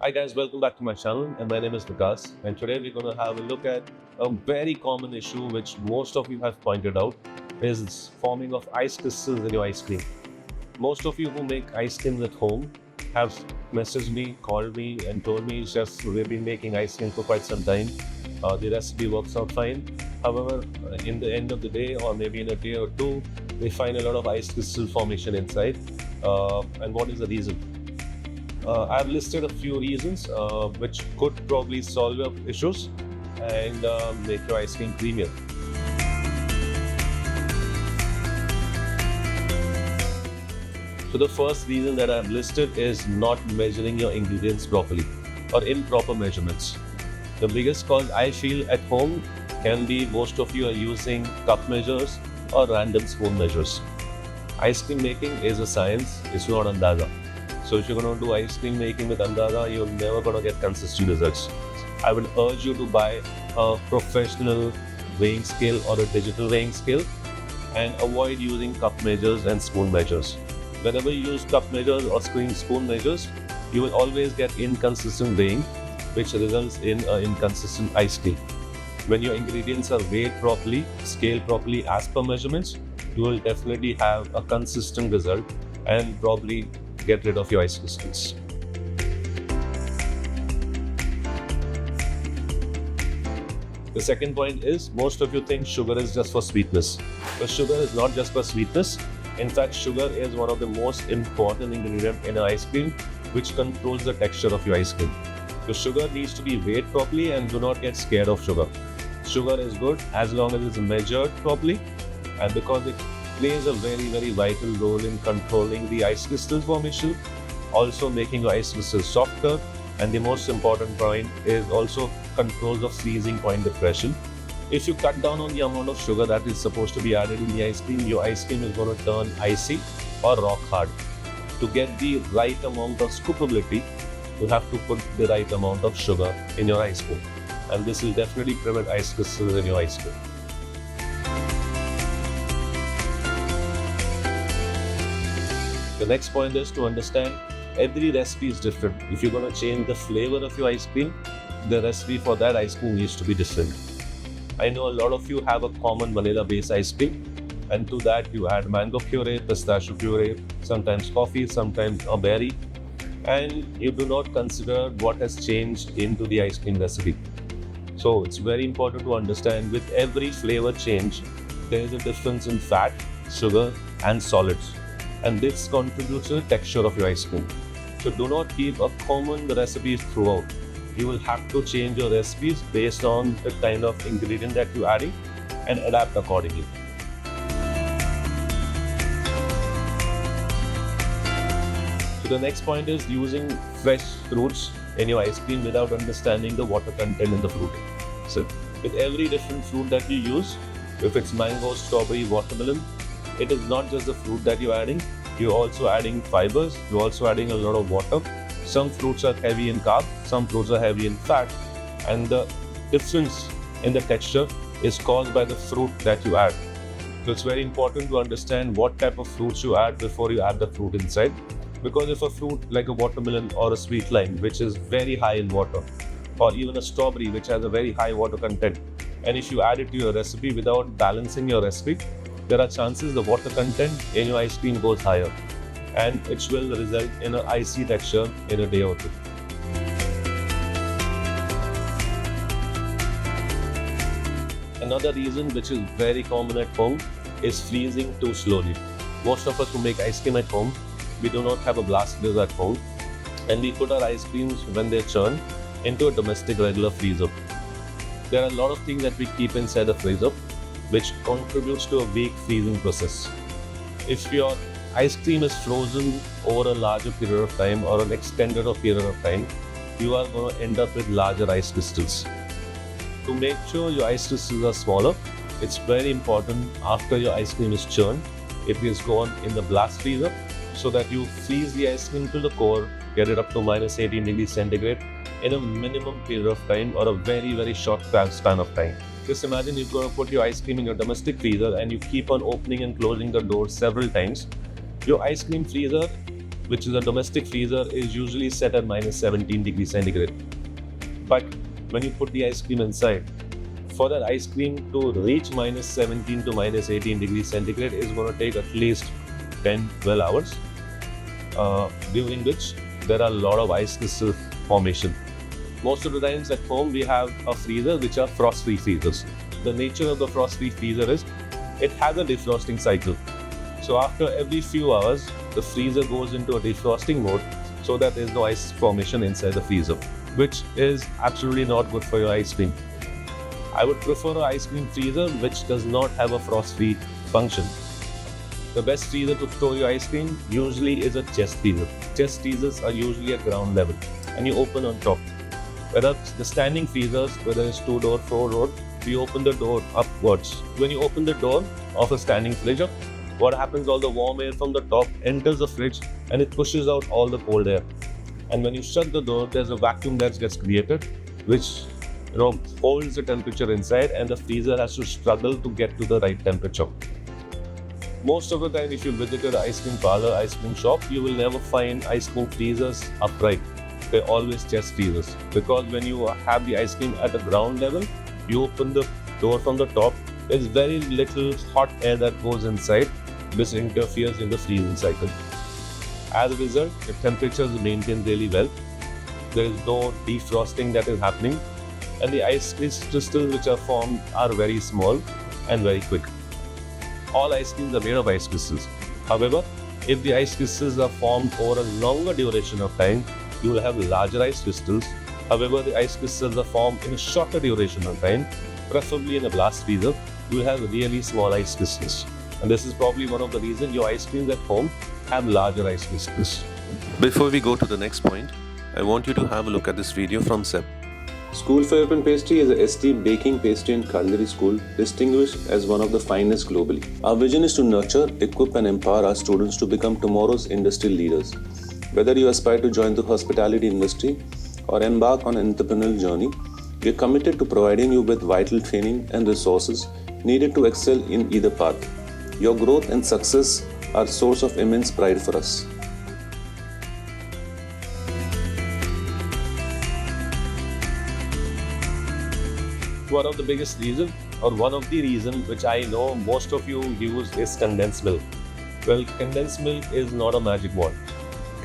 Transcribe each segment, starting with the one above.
Hi guys, welcome back to my channel and my name is Vikas, and today we're going to have a look at a very common issue which most of you have pointed out is forming of ice crystals in your ice cream. Most of you who make ice cream at home have messaged me, called me and told me, chefs, we've been making ice cream for quite some time. The recipe works out fine. However, in the end of the day or maybe in a day or two, they find a lot of ice crystal formation inside. And what is the reason? I've listed a few reasons which could probably solve your issues and make your ice cream creamier. So the first reason that I've listed is not measuring your ingredients properly or improper measurements. The biggest cause I feel at home can be most of you are using cup measures or random spoon measures. Ice cream making is a science, it's not andaza. So if you're going to do ice cream making with andaza, you're never going to get consistent results. I would urge you to buy a professional weighing scale or a digital weighing scale and avoid using cup measures and spoon measures. Whenever you use cup measures or spoon measures, you will always get inconsistent weighing, which results in an inconsistent ice cream. When your ingredients are weighed properly, scaled properly as per measurements, you will definitely have a consistent result and probably get rid of your ice crystals. The second point is most of you think sugar is just for sweetness. But sugar is not just for sweetness. In fact, sugar is one of the most important ingredients in an ice cream which controls the texture of your ice cream. So sugar needs to be weighed properly and do not get scared of sugar. Sugar is good as long as it's measured properly and because it plays a very vital role in controlling the ice crystal formation, also making your ice crystals softer, and the most important point is also controls of freezing point depression. If you cut down on the amount of sugar that is supposed to be added in the ice cream, your ice cream is going to turn icy or rock hard. To get the right amount of scoopability, you have to put the right amount of sugar in your ice cream, and this will definitely prevent ice crystals in your ice cream. The next point is to understand every recipe is different. If you're going to change the flavor of your ice cream, the recipe for that ice cream needs to be different. I know a lot of you have a common vanilla based ice cream, and to that you add mango puree, pistachio puree, sometimes coffee, sometimes a berry, and you do not consider what has changed into the ice cream recipe. So it's very important to understand with every flavor change, there is a difference in fat, sugar and solids. And this contributes to the texture of your ice cream. So do not keep a common recipe throughout. You will have to change your recipes based on the kind of ingredient that you're adding and adapt accordingly. So the next point is using fresh fruits in your ice cream without understanding the water content in the fruit. So with every different fruit that you use, if it's mango, strawberry, watermelon, it is not just the fruit that you're adding, you're also adding fibers, you're also adding a lot of water. Some fruits are heavy in carb, some fruits are heavy in fat, and the difference in the texture is caused by the fruit that you add. So it's very important to understand what type of fruits you add before you add the fruit inside. Because if a fruit like a watermelon or a sweet lime, which is very high in water, or even a strawberry, which has a very high water content, and if you add it to your recipe without balancing your recipe, there are chances the water content in your ice cream goes higher and it will result in an icy texture in a day or two. Another reason which is very common at home is freezing too slowly. Most of us who make ice cream at home, we do not have a blast freezer at home and we put our ice creams when they churn into a domestic regular freezer. There are a lot of things that we keep inside the freezer which contributes to a weak freezing process. If your ice cream is frozen over a larger period of time or an extended period of time, you are going to end up with larger ice crystals. To make sure your ice crystals are smaller, it's very important after your ice cream is churned, it is gone in the blast freezer so that you freeze the ice cream to the core, get it up to minus 18 degrees centigrade in a minimum period of time or a very short span of time. Just imagine you're going to put your ice cream in your domestic freezer and you keep on opening and closing the door several times. Your ice cream freezer which is a domestic freezer, is usually set at minus 17 degrees centigrade. But when you put the ice cream inside, for that ice cream to reach minus 17 to minus 18 degrees centigrade is going to take at least 10-12 hours, during which there are a lot of ice crystal formation. Most of the times at home we have a freezer which are frost-free freezers. The nature of the frost-free freezer is it has a defrosting cycle. So after every few hours, the freezer goes into a defrosting mode so that there is no ice formation inside the freezer, which is absolutely not good for your ice cream. I would prefer an ice cream freezer which does not have a frost-free function. The best freezer to store your ice cream usually is a chest freezer. Chest freezers are usually at ground level and you open on top. Whether the standing freezers, whether it's 2-door, 4-door, you open the door upwards. When you open the door of a standing fridge, what happens, all the warm air from the top enters the fridge and it pushes out all the cold air. And when you shut the door, there's a vacuum that gets created, which holds the temperature inside, and the freezer has to struggle to get to the right temperature. Most of the time, if you visit an ice cream parlor, ice cream shop, you will never find ice cream freezers upright. They're always chest freezers, because when you have the ice cream at the ground level, you open the door from the top, there's very little hot air that goes inside. This interferes in the freezing cycle. As a result, the temperature is maintained really well. There is no defrosting that is happening, and the ice crystals which are formed are very small and very quick. All ice creams are made of ice crystals. However, if the ice crystals are formed over a longer duration of time, you will have larger ice crystals. However, the ice crystals are formed in a shorter duration of time, preferably in a blast freezer, you will have really small ice crystals. And this is probably one of the reasons your ice creams at home have larger ice crystals. Before we go to the next point, I want you to have a look at this video from Seb. School for European Pastry is an esteemed baking, pastry and culinary school distinguished as one of the finest globally. Our vision is to nurture, equip and empower our students to become tomorrow's industry leaders. Whether you aspire to join the hospitality industry or embark on an entrepreneurial journey, we are committed to providing you with vital training and resources needed to excel in either path. Your growth and success are a source of immense pride for us. One of the biggest reasons, or one of the reasons which I know most of you use, is condensed milk. Well, condensed milk is not a magic wand.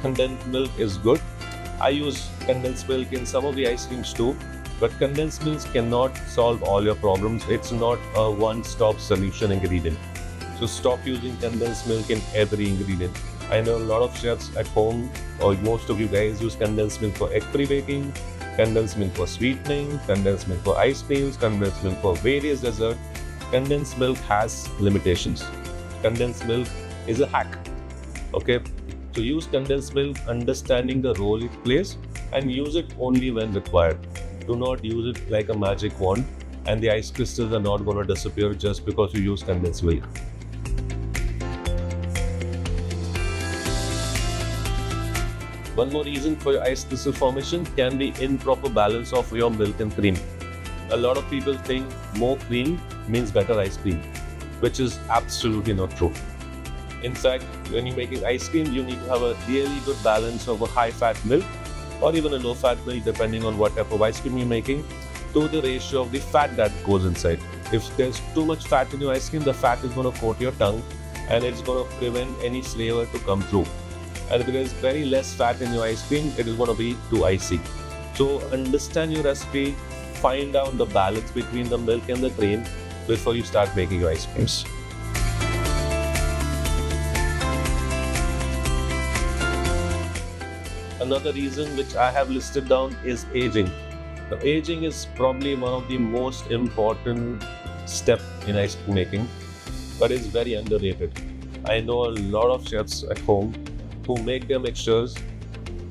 Condensed milk is good. I use condensed milk in some of the ice creams too, but condensed milk cannot solve all your problems. It's not a one-stop solution ingredient. So stop using condensed milk in every ingredient. I know a lot of chefs at home, or most of you guys, use condensed milk for egg-free baking, condensed milk for sweetening, condensed milk for ice creams, condensed milk for various desserts. Condensed milk has limitations. Condensed milk is a hack. Okay, so use condensed milk understanding the role it plays and use it only when required. Do not use it like a magic wand, and the ice crystals are not going to disappear just because you use condensed milk. One more reason for your ice crystal formation can be improper balance of your milk and cream. A lot of people think more cream means better ice cream, which is absolutely not true. In fact, when you're making ice cream, you need to have a really good balance of a high-fat milk or even a low-fat milk, depending on what type of ice cream you're making, to the ratio of the fat that goes inside. If there's too much fat in your ice cream, the fat is going to coat your tongue and it's going to prevent any flavor to come through. And if there is very less fat in your ice cream, it is going to be too icy. So understand your recipe, find out the balance between the milk and the cream before you start making your ice creams. Another reason which I have listed down is aging. Now, aging is probably one of the most important steps in ice cream making, but it's very underrated. I know a lot of chefs at home who make their mixtures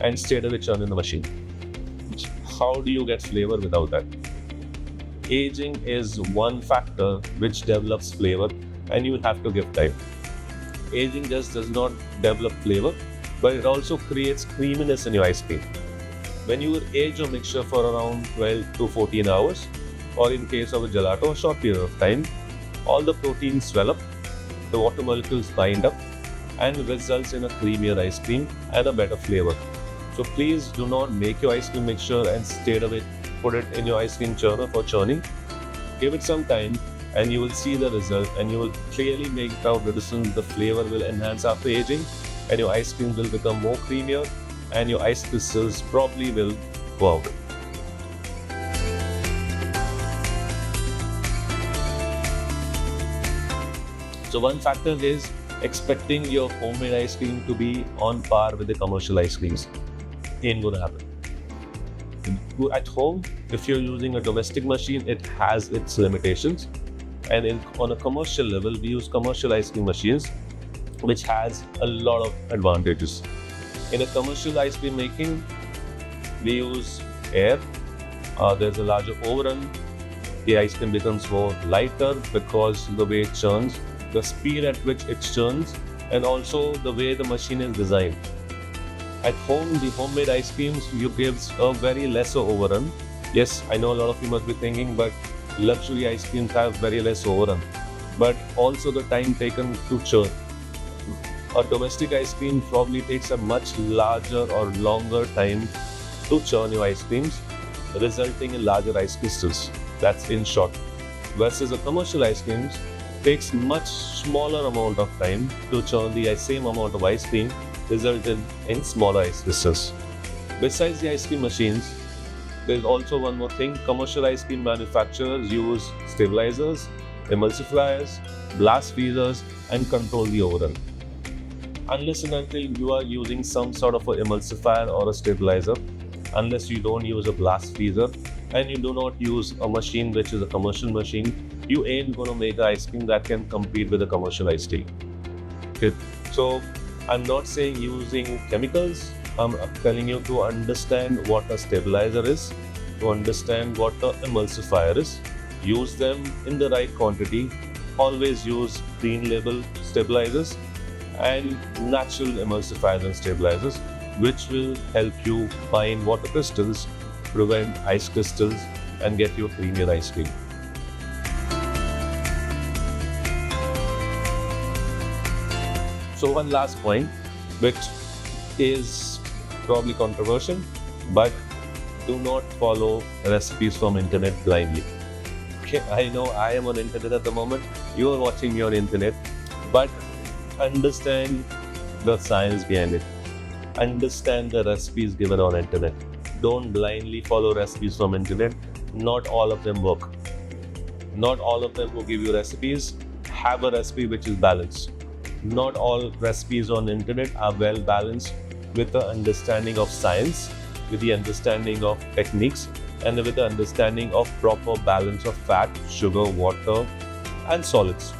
and straight away churn in the machine. How do you get flavor without that? Aging is one factor which develops flavor, and you have to give time. Aging just does not develop flavor, but it also creates creaminess in your ice cream. When you age your mixture for around 12 to 14 hours, or in case of a gelato, a short period of time, all the proteins swell up, the water molecules bind up, and results in a creamier ice cream and a better flavor. So please do not make your ice cream mixture and straight away put it in your ice cream churner for churning. Give it some time and you will see the result, and you will clearly make out the difference. The flavor will enhance after aging and your ice cream will become more creamier and your ice crystals probably will go out. So one factor is expecting your homemade ice cream to be on par with the commercial ice creams. Ain't gonna happen. At home, if you're using a domestic machine, it has its limitations. And on a commercial level, we use commercial ice cream machines, which has a lot of advantages. In a commercial ice cream making, we use air. There's a larger overrun. The ice cream becomes more lighter because the way it churns, the speed at which it churns, and also the way the machine is designed. At home, the homemade ice creams, you gives a very lesser overrun. Yes, I know a lot of you must be thinking, but luxury ice creams have very less overrun. But also the time taken to churn. A domestic ice cream probably takes a much larger or longer time to churn your ice creams, resulting in larger ice crystals. That's in short. Versus a commercial ice creams takes much smaller amount of time to churn the same amount of ice cream, resulting in smaller ice crystals. Besides the ice cream machines, there's also one more thing. Commercial ice cream manufacturers use stabilizers, emulsifiers, blast freezers, and control the overrun. Unless and until you are using some sort of an emulsifier or a stabilizer, unless you don't use a blast freezer, and you do not use a machine which is a commercial machine, you ain't gonna make an ice cream that can compete with a commercial ice cream. Okay. So I'm not saying using chemicals. I'm telling you to understand what a stabilizer is, to understand what an emulsifier is. Use them in the right quantity. Always use clean label stabilizers and natural emulsifiers and stabilizers, which will help you bind water crystals, prevent ice crystals, and get you a creamier ice cream. So one last point, which is probably controversial, but do not follow recipes from internet blindly. Okay, I know I am on internet at the moment, you are watching me on internet, but understand the science behind it. Understand the recipes given on internet. Don't blindly follow recipes from internet. Not all of them work. Not all of them who give you recipes have a recipe which is balanced. Not all recipes on internet are well balanced with the understanding of science, with the understanding of techniques, and with the understanding of proper balance of fat, sugar, water, and solids.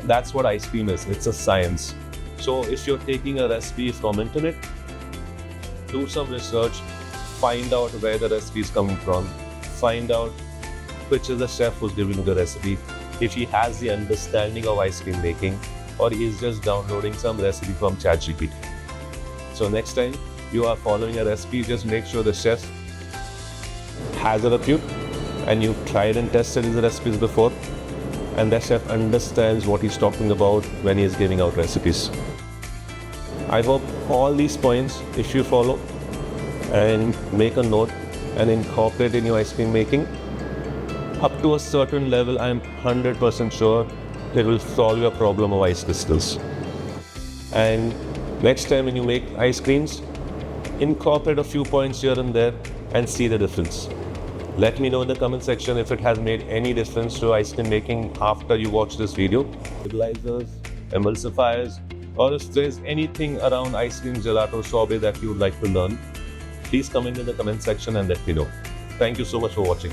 That's what ice cream is. It's a science. So if you're taking a recipe from internet, do some research, find out where the recipe is coming from, find out which is the chef who's giving you the recipe, if he has the understanding of ice cream making, or he is just downloading some recipe from ChatGPT. So next time you are following a recipe, just make sure the chef has a repute and you've tried and tested his recipes before, and the chef understands what he's talking about when he is giving out recipes. I hope all these points, if you follow and make a note and incorporate in your ice cream making, up to a certain level, I'm 100% sure it will solve your problem of ice crystals. And next time when you make ice creams, incorporate a few points here and there and see the difference. Let me know in the comment section if it has made any difference to ice cream making after you watch this video. Stabilizers, emulsifiers, or if there's anything around ice cream, gelato, sorbet that you would like to learn, please comment in the comment section and let me know. Thank you so much for watching.